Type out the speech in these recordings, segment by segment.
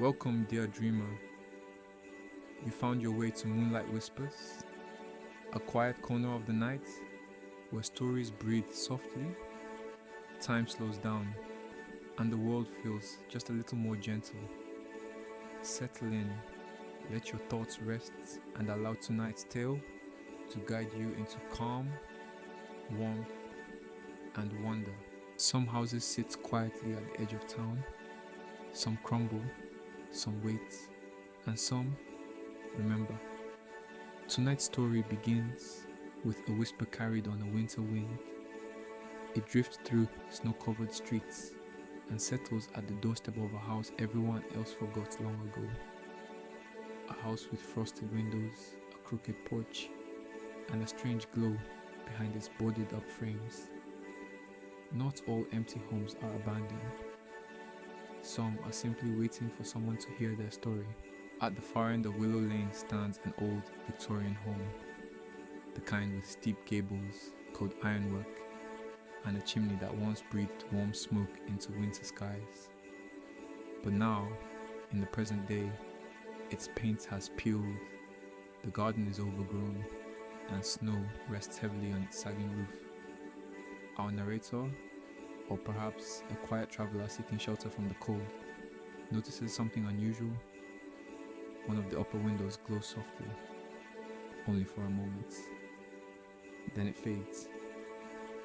Welcome, dear dreamer. You found your way to Moonlight Whispers, a quiet corner of the night where stories breathe softly, time slows down, and the world feels just a little more gentle. Settle in, let your thoughts rest, and allow tonight's tale to guide you into calm, warmth, and wonder. Some houses sit quietly at the edge of town, some crumble, some wait, and some remember. Tonight's story begins with a whisper carried on a winter wind. It drifts through snow-covered streets and settles at the doorstep of a house everyone else forgot long ago. A house with frosted windows, a crooked porch, and a strange glow behind its boarded up frames. Not all empty homes are abandoned. Some are simply waiting for someone to hear their story. At the far end of Willow Lane stands an old Victorian home, the kind with steep gables called ironwork, and a chimney that once breathed warm smoke into winter skies. But now, in the present day, its paint has peeled, the garden is overgrown, and snow rests heavily on its sagging roof. Our narrator, or perhaps a quiet traveler seeking shelter from the cold, notices something unusual. One of the upper windows glows softly, only for a moment. Then it fades.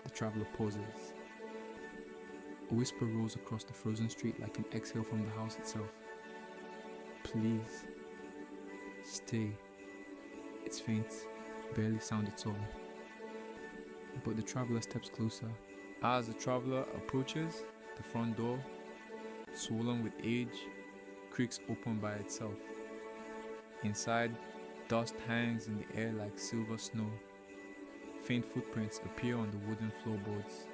The traveler pauses. A whisper rolls across the frozen street like an exhale from the house itself. Please, stay. It's faint, barely sound at all. But the traveler steps closer. As the traveler approaches, the front door, swollen with age, creaks open by itself. Inside, dust hangs in the air like silver snow. Faint footprints appear on the wooden floorboards,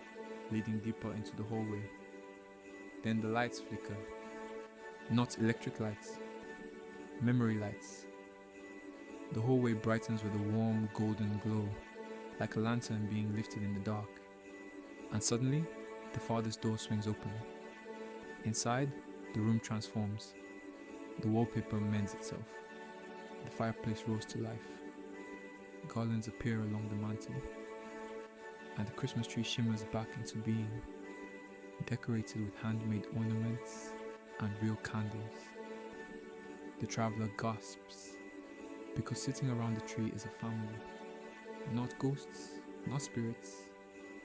leading deeper into the hallway. Then the lights flicker. Not electric lights, memory lights. The hallway brightens with a warm golden glow, like a lantern being lifted in the dark. And suddenly, the farthest door swings open. Inside, the room transforms. The wallpaper mends itself. The fireplace rose to life. Garlands appear along the mantel, and the Christmas tree shimmers back into being, decorated with handmade ornaments and real candles. The traveler gasps, because sitting around the tree is a family. Not ghosts, not spirits,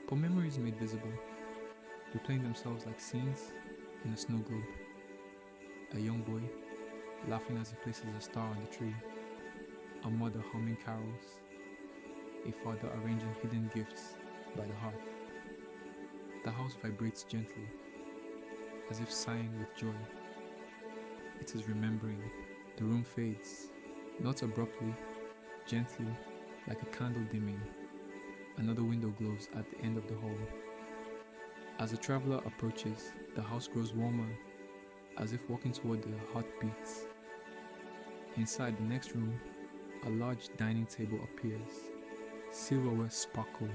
but memories made visible, replaying themselves like scenes in a snow globe. A young boy, laughing as he places a star on the tree. A mother humming carols. A father arranging hidden gifts by the hearth. The house vibrates gently, as if sighing with joy. It is remembering. The room fades, not abruptly, gently, like a candle dimming. Another window glows at the end of the hall. As the traveler approaches, the house grows warmer, as if walking toward the heartbeats. Inside the next room, a large dining table appears. Silverware sparkles.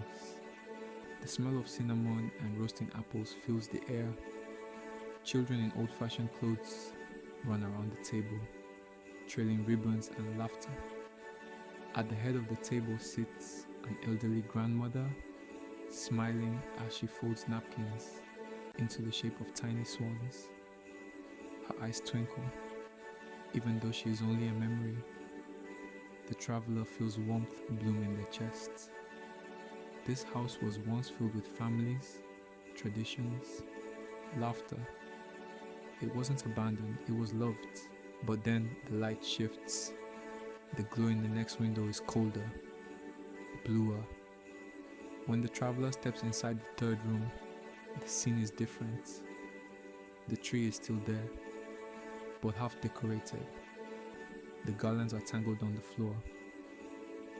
The smell of cinnamon and roasting apples fills the air. Children in old-fashioned clothes run around the table, trailing ribbons and laughter. At the head of the table sits an elderly grandmother, smiling as she folds napkins into the shape of tiny swans. Her eyes twinkle, even though she is only a memory. The traveler feels warmth bloom in their chests. This house was once filled with families, traditions, laughter. It wasn't abandoned, it was loved. But then the light shifts. The glow in the next window is colder, bluer. When the traveler steps inside the third room, the scene is different. The tree is still there, but half decorated. The garlands are tangled on the floor.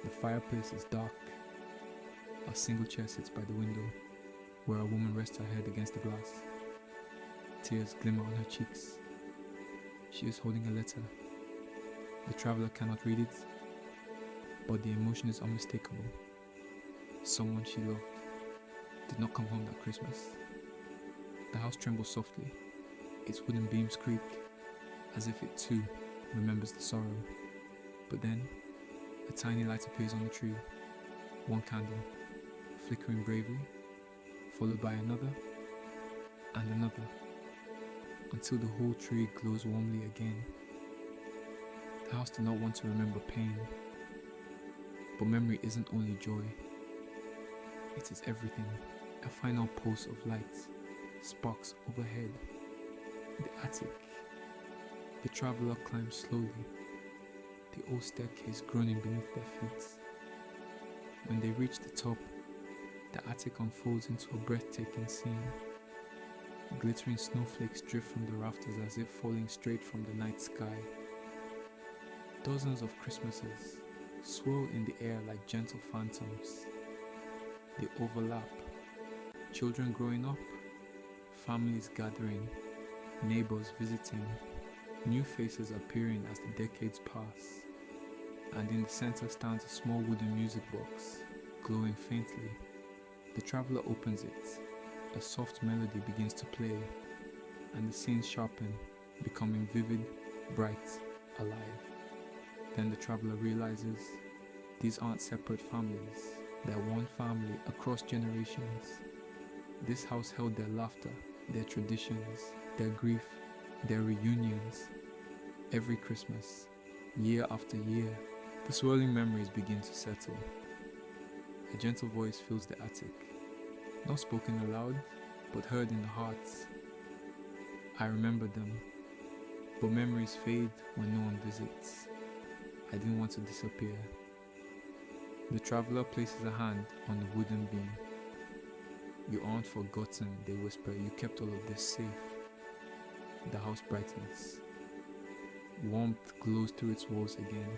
The fireplace is dark. A single chair sits by the window, where a woman rests her head against the glass. Tears glimmer on her cheeks. She is holding a letter. The traveler cannot read it, but the emotion is unmistakable. Someone she loved did not come home that Christmas. The house trembles softly. Its wooden beams creak, as if it too remembers the sorrow. But then, a tiny light appears on the tree, one candle, flickering bravely, followed by another and another, until the whole tree glows warmly again. The house did not want to remember pain, but memory isn't only joy, it is everything. A final pulse of light sparks overhead. The attic. The traveler climbs slowly, the old staircase groaning beneath their feet. When they reach the top, the attic unfolds into a breathtaking scene. Glittering snowflakes drift from the rafters as if falling straight from the night sky. Dozens of Christmases swirl in the air like gentle phantoms. They overlap. Children growing up, families gathering, neighbors visiting, new faces appearing as the decades pass. And in the center stands a small wooden music box, glowing faintly. The traveler opens it. A soft melody begins to play, and the scenes sharpen, becoming vivid, bright, alive. Then the traveler realizes these aren't separate families, they're one family across generations. This house held their laughter, their traditions, their grief, their reunions. Every Christmas, year after year, the swirling memories begin to settle. A gentle voice fills the attic, not spoken aloud, but heard in the hearts. I remember them, but memories fade when no one visits. I didn't want to disappear. The traveler places a hand on the wooden beam. You aren't forgotten, they whisper. You kept all of this safe. The house brightens. Warmth glows through its walls again.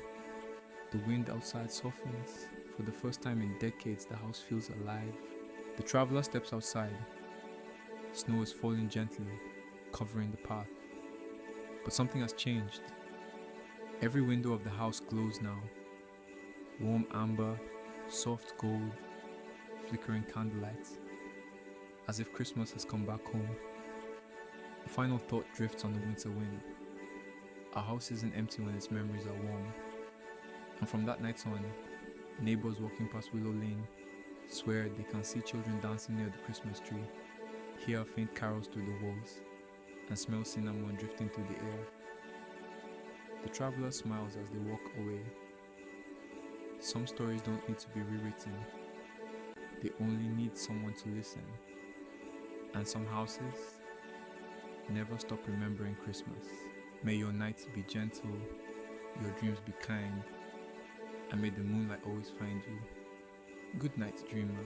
The wind outside softens. For the first time in decades, the house feels alive. The traveler steps outside. Snow is falling gently, covering the path. But something has changed. Every window of the house glows now. Warm amber, soft gold, flickering candlelight. As if Christmas has come back home. A final thought drifts on the winter wind. Our house isn't empty when its memories are warm. And from that night on, neighbors walking past Willow Lane swear they can see children dancing near the Christmas tree, hear faint carols through the walls, and smell cinnamon drifting through the air. The traveler smiles as they walk away. Some stories don't need to be rewritten. They only need someone to listen. And some houses never stop remembering Christmas. May your nights be gentle, your dreams be kind, and may the moonlight always find you. Good night, dreamer.